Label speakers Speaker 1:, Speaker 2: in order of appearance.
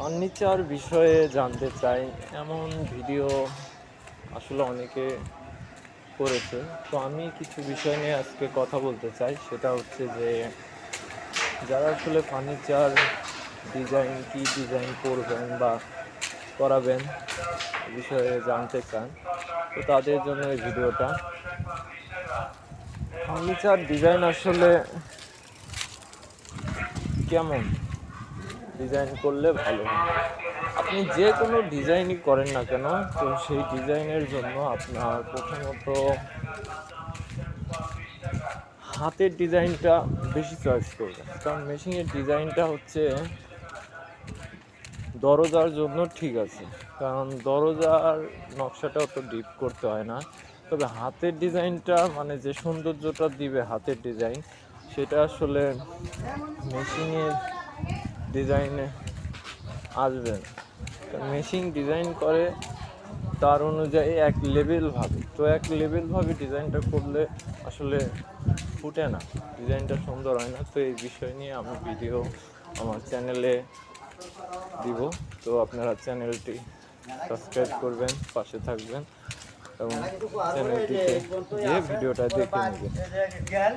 Speaker 1: Furniture বিষয়ে জানতে চাই এমন ভিডিও আসলে অনেকে করেছে। তো আমি কিছু বিষয় নিয়ে আজকে কথা বলতে চাই। সেটা হচ্ছে যে যারা আসলে ফার্নিচার ডিজাইন করবেন বা করাবেন এ বিষয়ে জানতে চান, তো তাদের জন্য এই ভিডিওটা। ফার্নিচার ডিজাইন আসলে কেমন ডিজাইন করলে ভালো হয়? আপনি যে কোনো ডিজাইনই করেন না কেন, তো সেই ডিজাইনের জন্য আপনার প্রথমত হাতের ডিজাইনটা বেশি চয়েস করবেন। কারণ মেশিনের ডিজাইনটা হচ্ছে দরজার জন্য ঠিক আছে, কারণ দরজার নকশাটা অত ডিপ করতে হয় না। তবে হাতের ডিজাইনটা মানে যে সৌন্দর্যটা দিবে হাতের ডিজাইন, সেটা আসলে মেশিনের ডিজাইনে আসবে না। মেশিন ডিজাইন করে তার অনুযায়ী এক লেভেলভাবে, তো এক লেভেলভাবে ডিজাইনটা করলে আসলে ফুটে না, ডিজাইনটা সুন্দর হয় না। তো এই বিষয় নিয়ে আমি ভিডিও আমার চ্যানেলে দিব। তো আপনারা চ্যানেলটি সাবস্ক্রাইব করবেন, পাশে থাকবেন এবং চ্যানেলটিতে গিয়ে ভিডিওটা দেখে নেবেন।